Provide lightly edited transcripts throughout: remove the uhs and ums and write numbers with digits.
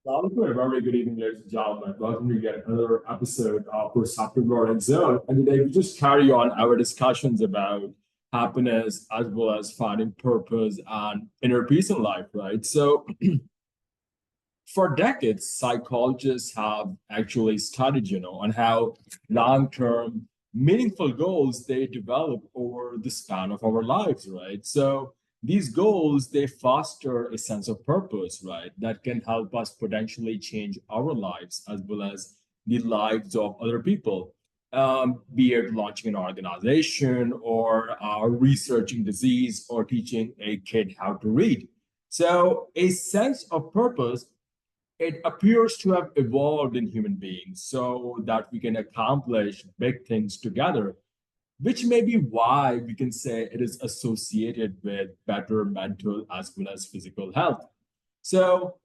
Welcome, a very good evening, ladies and gentlemen. Welcome to yet another episode of Perceptive Learning Zone. And today we just carry on our discussions about happiness as well as finding purpose and inner peace in life, right? So, for decades, psychologists have actually studied, on how long-term meaningful goals they develop over the span of our lives, right? So these goals, they foster a sense of purpose, right? That can help us potentially change our lives as well as the lives of other people. Be it launching an organization or researching disease or teaching a kid how to read. So, a sense of purpose, it appears to have evolved in human beings so that we can accomplish big things together, which may be why we can say it is associated with better mental as well as physical health. So,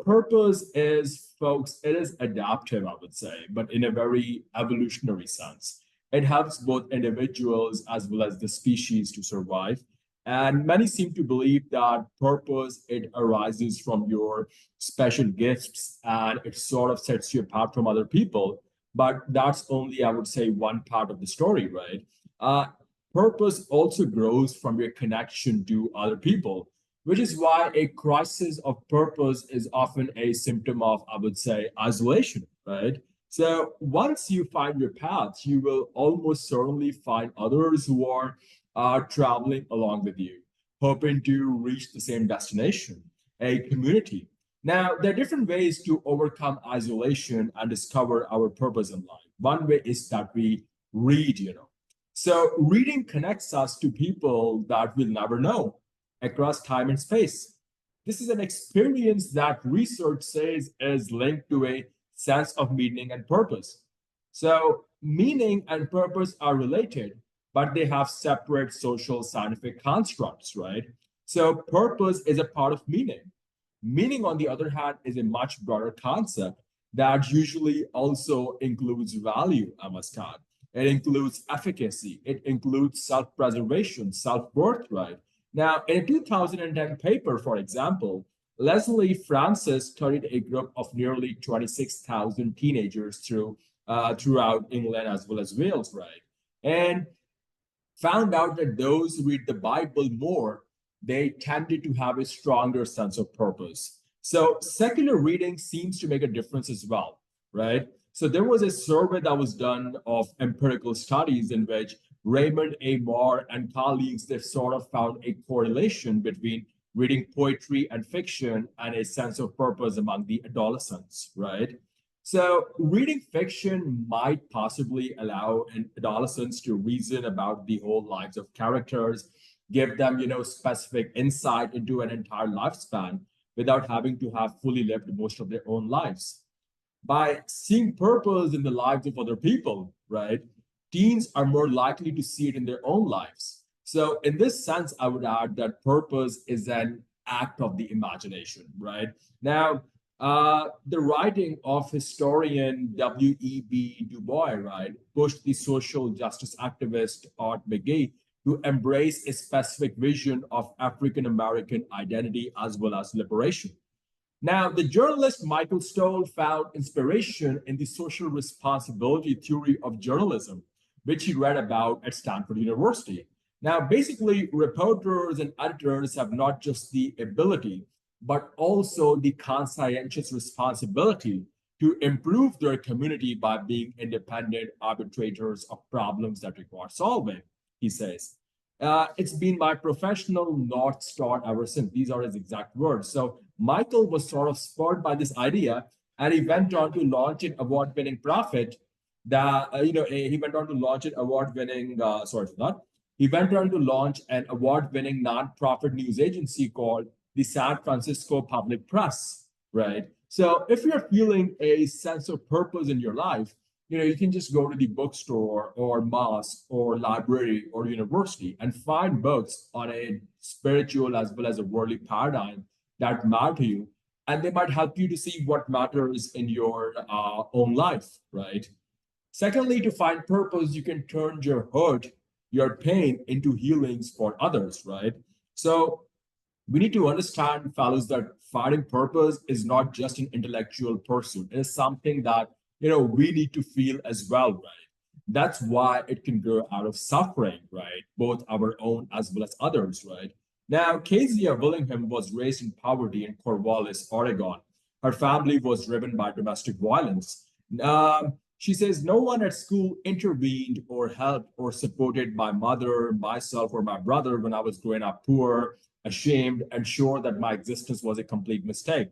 purpose is, folks, it is adaptive, I would say, but in a very evolutionary sense. It helps both individuals as well as the species to survive. And many seem to believe that purpose, it arises from your special gifts and it sort of sets you apart from other people. But that's only, I would say, one part of the story, right? Uh, Purpose also grows from your connection to other people, which is why a crisis of purpose is often a symptom of, I would say, isolation, right? So once you find your path, you will almost certainly find others who are traveling along with you, hoping to reach the same destination, a community. Now, there are different ways to overcome isolation and discover our purpose in life. One way is that we read, So reading connects us to people that we'll never know across time and space. This is an experience that research says is linked to a sense of meaning and purpose. So, meaning and purpose are related, but they have separate social scientific constructs, right? So, purpose is a part of meaning. Meaning, on the other hand, is a much broader concept that usually also includes value, I must add. It includes efficacy, it includes self preservation, self worth, right? Now, in a 2010 paper, for example, Leslie Francis studied a group of nearly 26,000 teenagers throughout England as well as Wales, right? And found out that those who read the Bible more, they tended to have a stronger sense of purpose. So secular reading seems to make a difference as well, right? So there was a survey that was done of empirical studies in which Raymond A. Moore and colleagues, they sort of found a correlation between reading poetry and fiction and a sense of purpose among the adolescents, right? So, reading fiction might possibly allow adolescents to reason about the whole lives of characters, give them, specific insight into an entire lifespan without having to have fully lived most of their own lives. By seeing purpose in the lives of other people, right? Teens are more likely to see it in their own lives. So, in this sense, I would add that purpose is an act of the imagination, right? Now, the writing of historian W.E.B. Du Bois, right, pushed the social justice activist Art McGee to embrace a specific vision of African American identity as well as liberation. Now, the journalist Michael Stoll found inspiration in the social responsibility theory of journalism, which he read about at Stanford University. Now, basically, reporters and editors have not just the ability, but also the conscientious responsibility to improve their community by being independent arbitrators of problems that require solving, he says. It's been my professional North Star ever since. These are his exact words. So Michael was sort of spurred by this idea, and he went on to launch an award-winning profit. He went on to launch an award-winning. Sorry for that. He went on to launch an award-winning nonprofit news agency called the San Francisco Public Press. Right. So if you're feeling a sense of purpose in your life, you can just go to the bookstore or mosque or library or university and find books on a spiritual as well as a worldly paradigm that matter to you, and they might help you to see what matters in your own life, right? Secondly, to find purpose, you can turn your hurt, your pain into healings for others, right? So we need to understand, fellows, that finding purpose is not just an intellectual pursuit. It is something that, we need to feel as well, right? That's why it can grow out of suffering, right? Both our own as well as others, right? Now, Kezia Willingham was raised in poverty in Corvallis, Oregon. Her family was driven by domestic violence. She says, no one at school intervened or helped or supported my mother, myself, or my brother when I was growing up poor, ashamed, and sure that my existence was a complete mistake.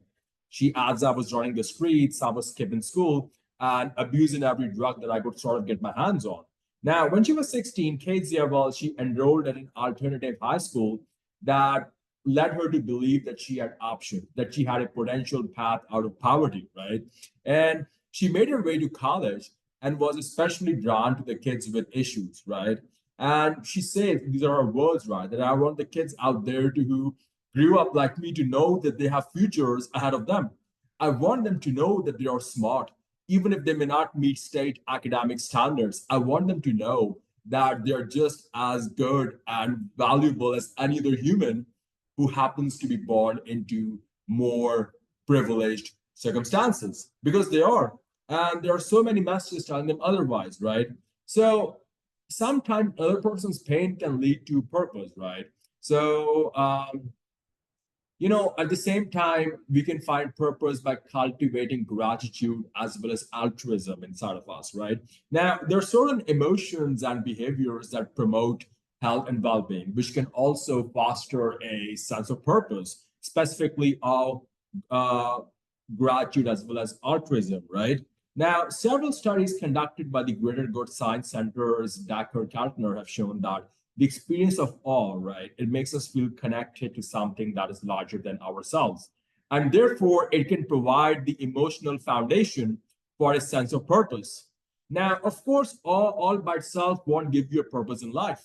She adds, I was running the streets, I was skipping school, and abusing every drug that I could sort of get my hands on. Now, when she was 16, Kezia, well, she enrolled at an alternative high school that led her to believe that she had option, that she had a potential path out of poverty, right? And she made her way to college and was especially drawn to the kids with issues, right? And she said, these are her words, right? That I want the kids out there to who grew up like me to know that they have futures ahead of them. I want them to know that they are smart, even if they may not meet state academic standards. I want them to know that they're just as good and valuable as any other human who happens to be born into more privileged circumstances, because they are. And there are so many messages telling them otherwise, right? So sometimes other person's pain can lead to purpose, right? So, at the same time, we can find purpose by cultivating gratitude as well as altruism inside of us, right? Now, there are certain emotions and behaviors that promote health and well being, which can also foster a sense of purpose, specifically of uh, gratitude as well as altruism, right? Now, several studies conducted by the Greater Good Science Center's Dacher Kaltner have shown that the experience of awe, right? It makes us feel connected to something that is larger than ourselves. And therefore, it can provide the emotional foundation for a sense of purpose. Now, of course, all by itself won't give you a purpose in life.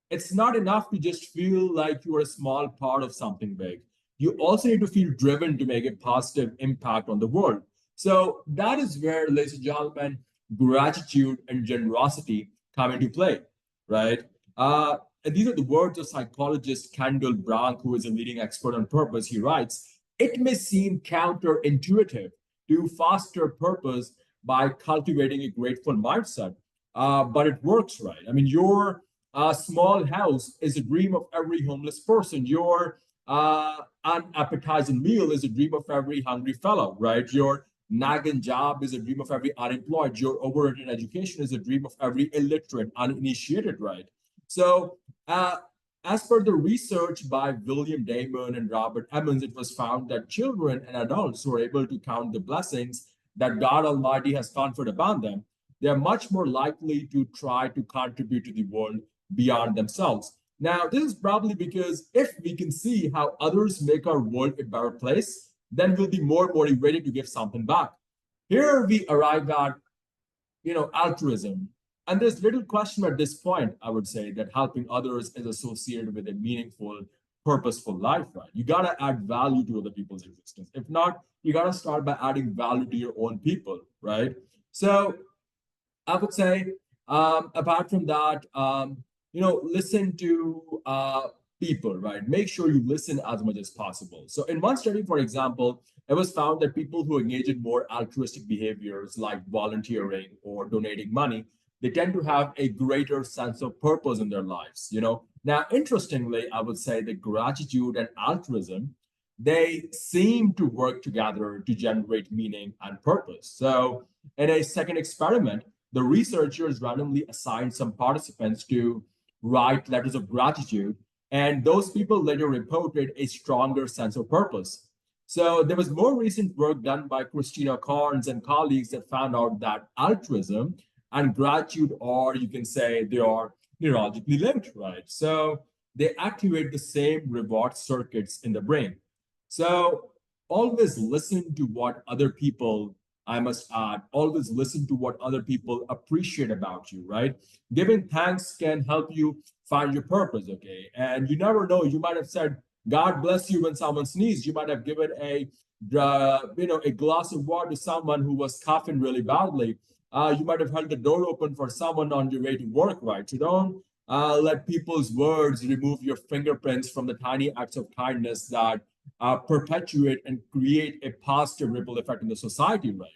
It's not enough to just feel like you're a small part of something big. You also need to feel driven to make a positive impact on the world. So that is where, ladies and gentlemen, gratitude and generosity come into play, right? And these are the words of psychologist Kendall Brown, who is a leading expert on purpose. He writes, it may seem counterintuitive to foster purpose by cultivating a grateful mindset, but it works, right? I mean, your small house is a dream of every homeless person. Your unappetizing meal is a dream of every hungry fellow, right? Your nagging job is a dream of every unemployed. Your overrated education is a dream of every illiterate, uninitiated, right? So, as per the research by William Damon and Robert Emmons, it was found that children and adults who are able to count the blessings that God Almighty has conferred upon them, they are much more likely to try to contribute to the world beyond themselves. Now, this is probably because if we can see how others make our world a better place, then we'll be more motivated to give something back. Here we arrive at, altruism. And there's little question at this point, I would say, that helping others is associated with a meaningful, purposeful life, right? You got to add value to other people's existence. If not, you got to start by adding value to your own people, right? So I would say, apart from that, listen to people, right? Make sure you listen as much as possible. So in one study, for example, it was found that people who engage in more altruistic behaviors like volunteering or donating money, they tend to have a greater sense of purpose in their lives. Now, interestingly, I would say that gratitude and altruism, they seem to work together to generate meaning and purpose. So in a second experiment, the researchers randomly assigned some participants to write letters of gratitude, and those people later reported a stronger sense of purpose. So there was more recent work done by Christina Carnes and colleagues that found out that altruism and gratitude, or you can say they are neurologically linked, right? So they activate the same reward circuits in the brain. So always listen to what other people, I must add, always listen to what other people appreciate about you, right? Giving thanks can help you find your purpose, okay? And you never know, you might have said, God bless you when someone sneezed. You might have given a glass of water to someone who was coughing really badly. You might have held the door open for someone on your way to work, right? So don't let people's words remove your fingerprints from the tiny acts of kindness that perpetuate and create a positive ripple effect in the society, right?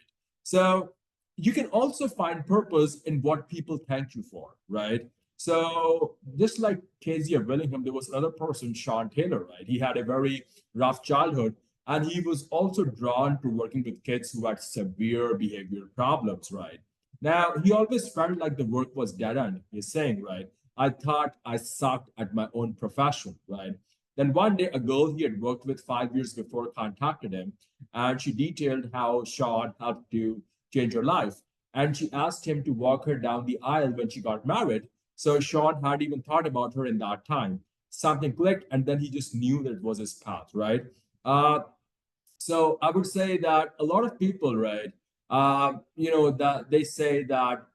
So you can also find purpose in what people thank you for, right? So just like Casey of Willingham, there was another person, Sean Taylor, right? He had a very rough childhood, and he was also drawn to working with kids who had severe behavioral problems, right? Now, he always felt like the work was dead end. He's saying, right? I thought I sucked at my own profession, right? Then one day, a girl he had worked with 5 years before contacted him, and she detailed how Sean helped to change her life. And she asked him to walk her down the aisle when she got married. So Sean hadn't even thought about her in that time. Something clicked, and then he just knew that it was his path, right? Uh, so I would say that a lot of people, right, that they say that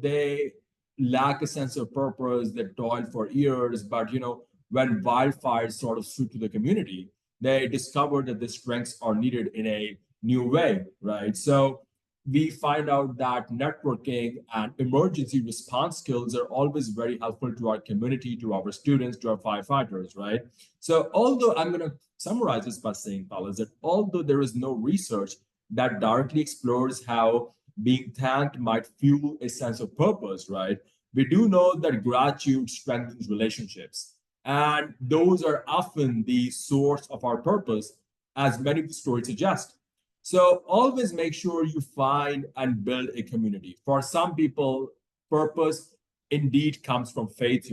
they lack a sense of purpose, they toil for years, but when wildfires sort of sweep to the community, they discover that the strengths are needed in a new way, right? So we find out that networking and emergency response skills are always very helpful to our community, to our students, to our firefighters, right? So although I'm going to summarize this by saying, fellas, that although there is no research that directly explores how being thanked might fuel a sense of purpose, right? We do know that gratitude strengthens relationships. And those are often the source of our purpose, as many of the stories suggest. So always make sure you find and build a community. For some people, purpose indeed comes from faith.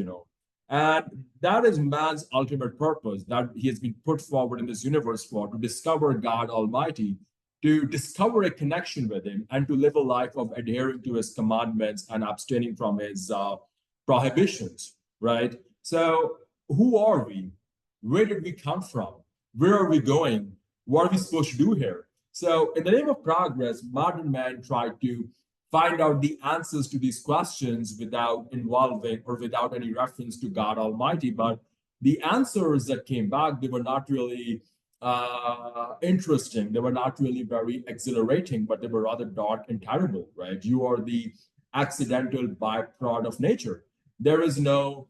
And that is man's ultimate purpose that he has been put forward in this universe for, to discover God Almighty, to discover a connection with him, and to live a life of adhering to his commandments and abstaining from his prohibitions, right? So who are we? Where did we come from? Where are we going? What are we supposed to do here? So in the name of progress, modern man tried to find out the answers to these questions without involving or without any reference to God Almighty. But the answers that came back, they were not really interesting. They were not really very exhilarating, but they were rather dark and terrible, right? You are the accidental byproduct of nature. There is no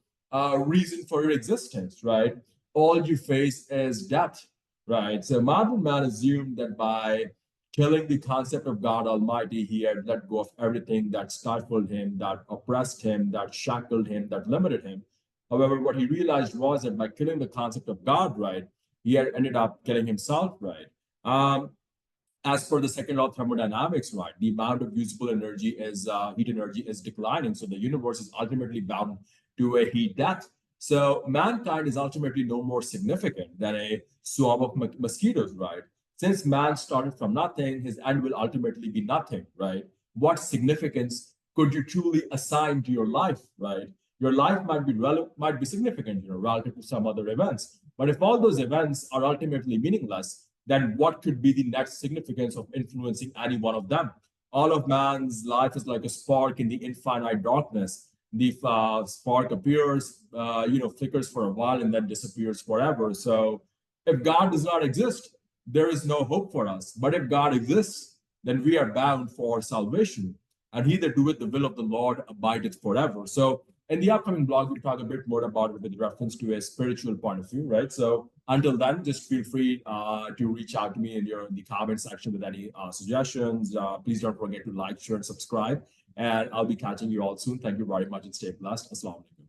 reason for your existence, right? All you face is death, right? So modern man assumed that by killing the concept of God Almighty, he had let go of everything that stifled him, that oppressed him, that shackled him, that limited him. However, what he realized was that by killing the concept of God, right, he had ended up killing himself, right? Um, as per the second law of thermodynamics, right, the amount of usable energy is heat energy is declining. So the universe is ultimately bound to a heat death. So mankind is ultimately no more significant than a swarm of mosquitoes, right? Since man started from nothing, his end will ultimately be nothing, right? What significance could you truly assign to your life, right? Your life might be significant, relative to some other events. But if all those events are ultimately meaningless, then what could be the next significance of influencing any one of them? All of man's life is like a spark in the infinite darkness. The spark appears, flickers for a while and then disappears forever. So if God does not exist, there is no hope for us. But if God exists, then we are bound for salvation. And he that doeth the will of the Lord abideth forever. So in the upcoming blog, we'll talk a bit more about it with reference to a spiritual point of view, right? So until then, just feel free to reach out to me in the comment section with any suggestions. Please don't forget to like, share, and subscribe. And I'll be catching you all soon. Thank you very much and stay blessed. Assalamu alaikum.